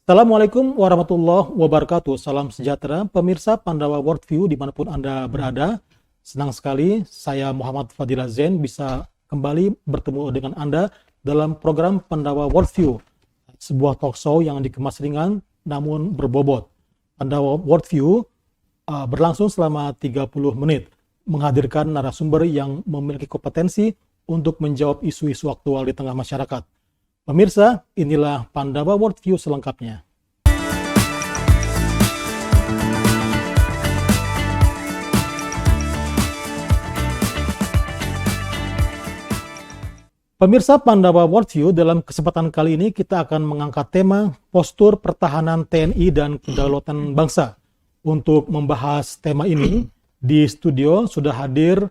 Assalamualaikum warahmatullahi wabarakatuh. Salam sejahtera, pemirsa Pandawa Worldview dimanapun Anda berada. Senang sekali saya Muhammad Fadilah Zain bisa kembali bertemu dengan Anda dalam program Pandawa Worldview, sebuah talk show yang dikemas ringan namun berbobot. Pandawa Worldview berlangsung selama 30 menit, menghadirkan narasumber yang memiliki kompetensi untuk menjawab isu-isu aktual di tengah masyarakat. Pemirsa, inilah Pandawa Worldview selengkapnya. Pemirsa Pandawa Worldview, dalam kesempatan kali ini kita akan mengangkat tema postur pertahanan TNI dan kedaulatan bangsa. Untuk membahas tema ini, di studio sudah hadir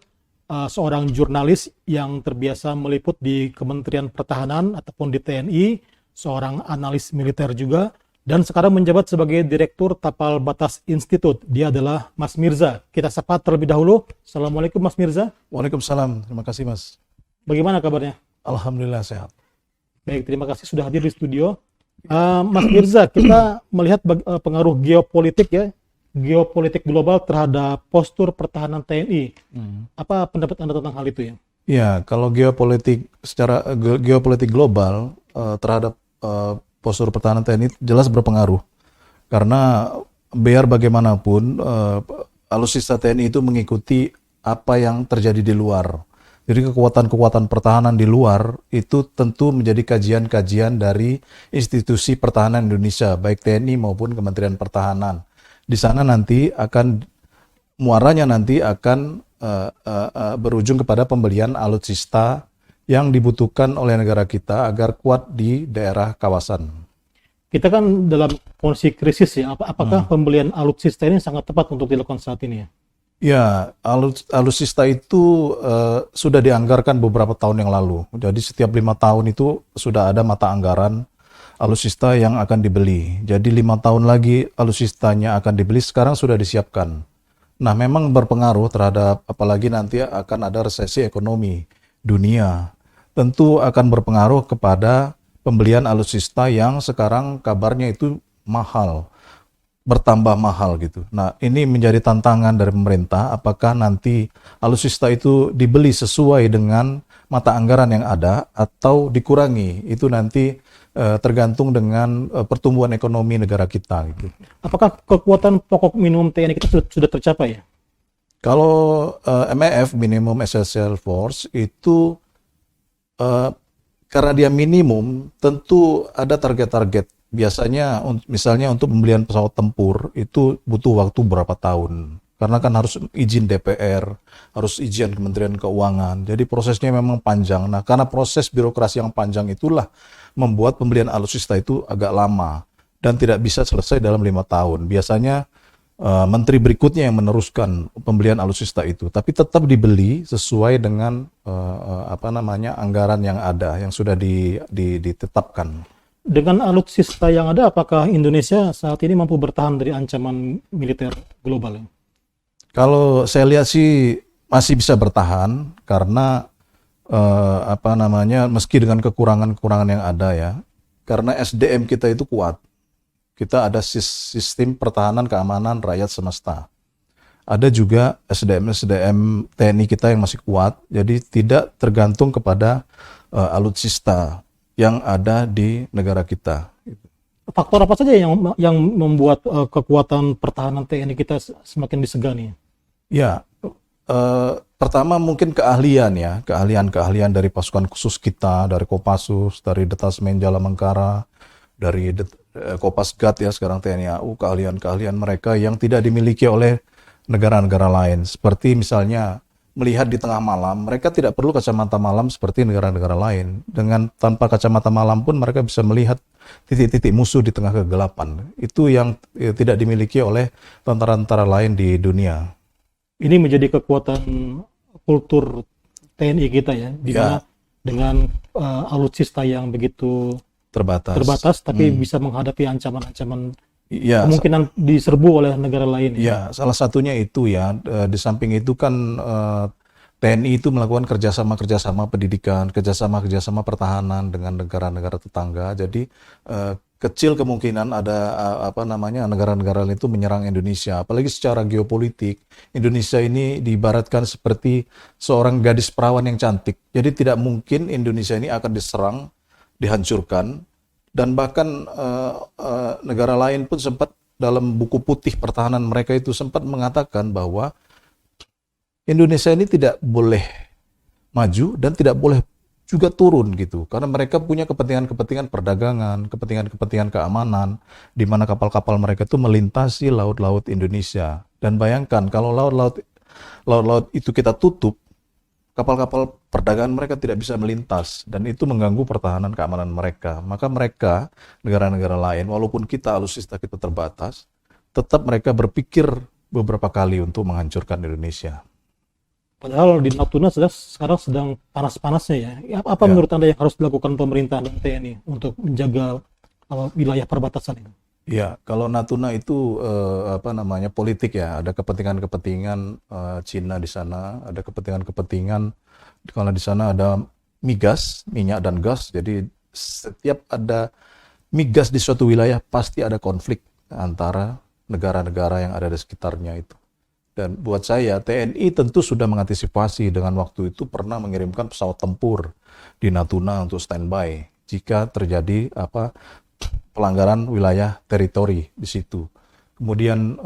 seorang jurnalis yang terbiasa meliput di Kementerian Pertahanan ataupun di TNI, seorang analis militer juga, dan sekarang menjabat sebagai Direktur Tapal Batas Institute. Dia adalah Mas Mirza. Kita sapa terlebih dahulu. Assalamualaikum Mas Mirza. Waalaikumsalam, terima kasih Mas. Bagaimana kabarnya? Alhamdulillah sehat. Baik, terima kasih sudah hadir di studio. Mas Mirza, kita melihat pengaruh geopolitik ya, geopolitik global terhadap postur pertahanan TNI. Apa pendapat Anda tentang hal itu ya? Ya, kalau geopolitik geopolitik global terhadap postur pertahanan TNI jelas berpengaruh. Karena biar bagaimanapun alutsista TNI itu mengikuti apa yang terjadi di luar. Jadi kekuatan-kekuatan pertahanan di luar itu tentu menjadi kajian-kajian dari institusi pertahanan Indonesia, baik TNI maupun Kementerian Pertahanan. Di sana nanti muaranya akan berujung kepada pembelian alutsista yang dibutuhkan oleh negara kita agar kuat di daerah kawasan. Kita kan dalam kondisi krisis ya, apakah pembelian alutsista ini sangat tepat untuk dilakukan saat ini ya? Ya, alutsista itu sudah dianggarkan beberapa tahun yang lalu. Jadi setiap 5 tahun itu sudah ada mata anggaran alutsista yang akan dibeli. Jadi 5 tahun lagi alutsistanya akan dibeli, sekarang sudah disiapkan. Nah, memang berpengaruh terhadap, apalagi nanti akan ada resesi ekonomi dunia. Tentu akan berpengaruh kepada pembelian alutsista yang sekarang kabarnya itu mahal, bertambah mahal gitu. Nah, ini menjadi tantangan dari pemerintah, apakah nanti alutsista itu dibeli sesuai dengan mata anggaran yang ada atau dikurangi. Itu nanti tergantung dengan pertumbuhan ekonomi negara kita gitu. Apakah kekuatan pokok minimum TNI kita sudah tercapai ya? Kalau MEF, Minimum Essential Force, itu karena dia minimum, tentu ada target-target. Biasanya misalnya untuk pembelian pesawat tempur itu butuh waktu berapa tahun. Karena kan harus izin DPR, harus izin Kementerian Keuangan. Jadi prosesnya memang panjang. Nah, karena proses birokrasi yang panjang itulah membuat pembelian alutsista itu agak lama dan tidak bisa selesai dalam 5 tahun. Biasanya menteri berikutnya yang meneruskan pembelian alutsista itu, tapi tetap dibeli sesuai dengan anggaran yang ada, yang sudah ditetapkan. Dengan alutsista yang ada, apakah Indonesia saat ini mampu bertahan dari ancaman militer global? Kalau saya lihat sih masih bisa bertahan karena meski dengan kekurangan-kekurangan yang ada ya, karena SDM kita itu kuat. Kita ada sistem pertahanan keamanan rakyat semesta. Ada juga SDM TNI kita yang masih kuat, jadi tidak tergantung kepada alutsista yang ada di negara kita. Faktor apa saja yang membuat kekuatan pertahanan TNI kita semakin disegani? Ya, pertama mungkin keahlian dari pasukan khusus kita, dari Kopassus, dari Detasmen Jalamengkara, dari Kopasgat ya sekarang TNI AU, keahlian mereka yang tidak dimiliki oleh negara-negara lain. Seperti misalnya melihat di tengah malam, mereka tidak perlu kacamata malam seperti negara-negara lain. Tanpa kacamata malam pun mereka bisa melihat titik-titik musuh di tengah kegelapan. Itu yang tidak dimiliki oleh tentara-tentara lain di dunia. Ini menjadi kekuatan kultur TNI kita ya, dengan alutsista yang begitu terbatas tapi bisa menghadapi ancaman-ancaman kemungkinan diserbu oleh negara lain. Ya, salah satunya itu ya. Di samping itu kan TNI itu melakukan kerjasama pendidikan, kerjasama pertahanan dengan negara-negara tetangga. Jadi kecil kemungkinan ada negara-negara lain itu menyerang Indonesia. Apalagi secara geopolitik, Indonesia ini diibaratkan seperti seorang gadis perawan yang cantik. Jadi tidak mungkin Indonesia ini akan diserang, dihancurkan, dan bahkan negara lain pun sempat dalam buku putih pertahanan mereka itu sempat mengatakan bahwa Indonesia ini tidak boleh maju dan tidak boleh juga turun gitu, karena mereka punya kepentingan-kepentingan perdagangan, kepentingan-kepentingan keamanan, di mana kapal-kapal mereka itu melintasi laut-laut Indonesia. Dan bayangkan kalau laut-laut itu kita tutup, kapal-kapal perdagangan mereka tidak bisa melintas, dan itu mengganggu pertahanan keamanan mereka. Maka mereka, negara-negara lain, walaupun kita alutsista kita terbatas, tetap mereka berpikir beberapa kali untuk menghancurkan Indonesia. Padahal di Natuna sekarang sedang panas-panasnya ya. Apa Ya. menurut Anda yang harus dilakukan pemerintah dan TNI untuk menjaga wilayah perbatasan ini? Ya, kalau Natuna itu politik ya, ada kepentingan-kepentingan Cina di sana, ada kepentingan-kepentingan kalau di sana ada migas, minyak dan gas. Jadi setiap ada migas di suatu wilayah pasti ada konflik antara negara-negara yang ada di sekitarnya itu. Dan buat saya, TNI tentu sudah mengantisipasi dengan waktu itu pernah mengirimkan pesawat tempur di Natuna untuk standby jika terjadi pelanggaran wilayah teritori di situ. Kemudian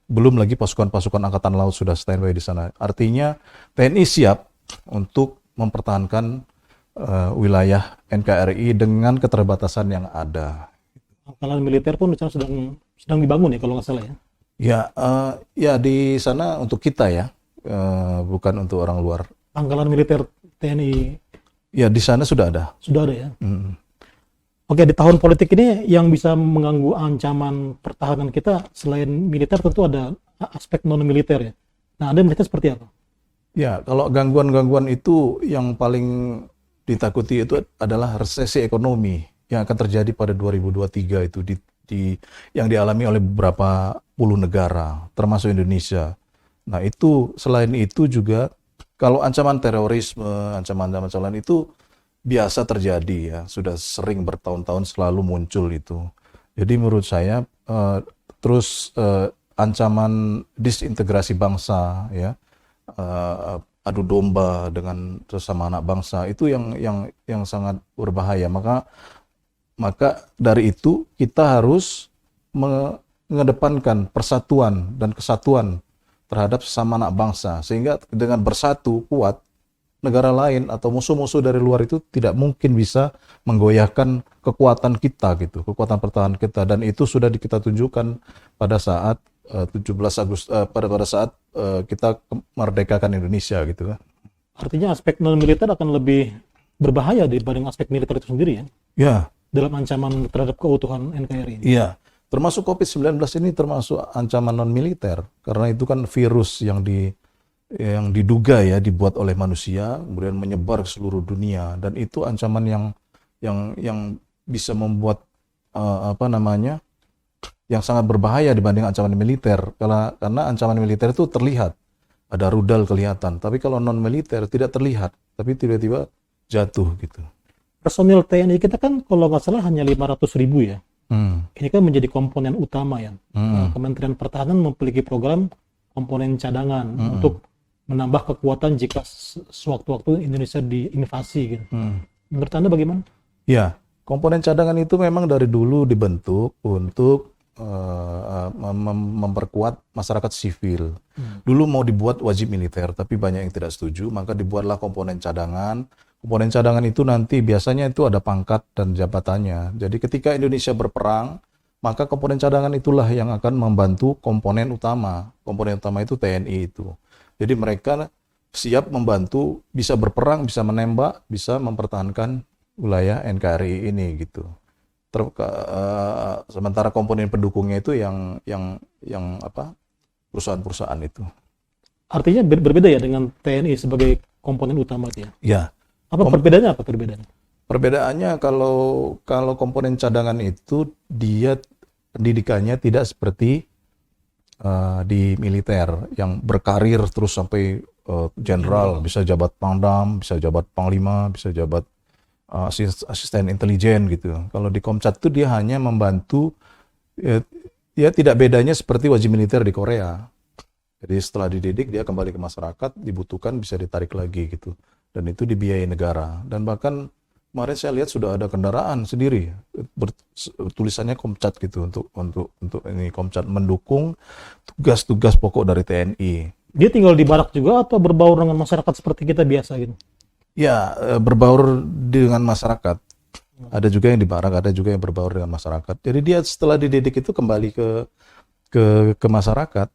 belum lagi pasukan-pasukan Angkatan Laut sudah standby di sana. Artinya TNI siap untuk mempertahankan wilayah NKRI dengan keterbatasan yang ada. Pangkalan militer pun di sana sedang dibangun ya kalau nggak salah ya. Ya di sana untuk kita ya, bukan untuk orang luar. Pangkalan militer TNI Ya di sana sudah ada. sudah ada ya. Hmm. Oke, di tahun politik ini yang bisa mengganggu ancaman pertahanan kita selain militer tentu ada aspek non-militer ya. Nah, Anda melihatnya seperti apa? Ya, kalau gangguan-gangguan itu yang paling ditakuti itu adalah resesi ekonomi yang akan terjadi pada 2023 itu yang dialami oleh beberapa puluh negara, termasuk Indonesia. Nah, itu selain itu juga kalau ancaman terorisme, ancaman-ancaman lain itu biasa terjadi ya, sudah sering bertahun-tahun selalu muncul itu. Jadi menurut saya ancaman disintegrasi bangsa ya, adu domba dengan sesama anak bangsa itu yang sangat berbahaya. Maka dari itu kita harus mengedepankan persatuan dan kesatuan terhadap sesama anak bangsa, sehingga dengan bersatu kuat, negara lain atau musuh-musuh dari luar itu tidak mungkin bisa menggoyahkan kekuatan kita gitu, kekuatan pertahanan kita. Dan itu sudah kita tunjukkan pada saat 17 Agustus pada saat kita merdekakan Indonesia gitu kan. Artinya aspek non-militer akan lebih berbahaya dibanding aspek militer itu sendiri ya, Ya, dalam ancaman terhadap keutuhan NKRI ini. iya. Termasuk COVID-19 ini termasuk ancaman non-militer karena itu kan virus yang diduga ya dibuat oleh manusia kemudian menyebar ke seluruh dunia, dan itu ancaman yang bisa membuat yang sangat berbahaya dibanding ancaman militer, karena ancaman militer itu terlihat, ada rudal kelihatan, tapi kalau non-militer tidak terlihat tapi tiba-tiba jatuh gitu. Personil TNI kita kan kalau nggak salah hanya 500.000 ya. Ini kan menjadi komponen utama ya. Kementerian Pertahanan memiliki program komponen cadangan untuk menambah kekuatan jika sewaktu-waktu Indonesia diinvasi gitu. Menurut Anda bagaimana? Ya, komponen cadangan itu memang dari dulu dibentuk untuk memperkuat masyarakat sivil. Dulu mau dibuat wajib militer, tapi banyak yang tidak setuju, maka dibuatlah komponen cadangan. Komponen cadangan itu nanti biasanya itu ada pangkat dan jabatannya. Jadi ketika Indonesia berperang, maka komponen cadangan itulah yang akan membantu komponen utama. Komponen utama itu TNI itu. Jadi mereka siap membantu, bisa berperang, bisa menembak, bisa mempertahankan wilayah NKRI ini gitu. Sementara komponen pendukungnya itu yang perusahaan-perusahaan itu. Artinya berbeda ya dengan TNI sebagai komponen utama itu ya. Ya. Apa perbedaannya? Apa perbedaannya? Perbedaannya kalau komponen cadangan itu dia pendidikannya tidak seperti di militer yang berkarir terus sampai jenderal, bisa jabat pangdam, bisa jabat panglima, bisa jabat asisten intelijen gitu. Kalau di Komcat itu dia hanya membantu, ya tidak bedanya seperti wajib militer di Korea. Jadi setelah dididik dia kembali ke masyarakat, dibutuhkan bisa ditarik lagi gitu. Dan itu dibiayai negara. Dan bahkan kemarin saya lihat sudah ada kendaraan sendiri tulisannya Komcat gitu untuk ini Komcat mendukung tugas-tugas pokok dari TNI. Dia tinggal di barak juga atau berbaur dengan masyarakat seperti kita biasa gitu? Ya, berbaur dengan masyarakat. Ada juga yang di barak, ada juga yang berbaur dengan masyarakat. Jadi dia setelah dididik itu kembali ke masyarakat.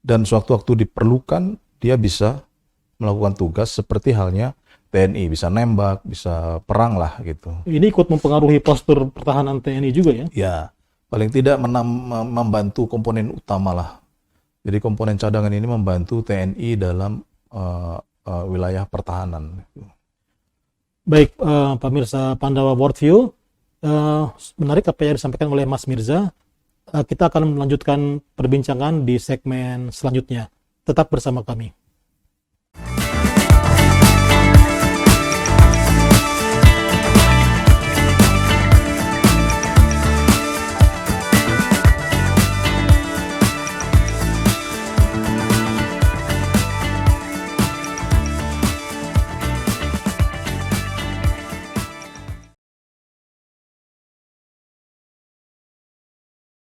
Dan sewaktu-waktu diperlukan, dia bisa melakukan tugas seperti halnya TNI. Bisa nembak, bisa perang lah gitu. Ini ikut mempengaruhi postur pertahanan TNI juga ya? Ya, paling tidak membantu komponen utama lah. Jadi komponen cadangan ini membantu TNI dalam wilayah pertahanan. Baik, pemirsa Pandawa Worldview, menarik apa yang disampaikan oleh Mas Mirza. Kita akan melanjutkan perbincangan di segmen selanjutnya. Tetap bersama kami.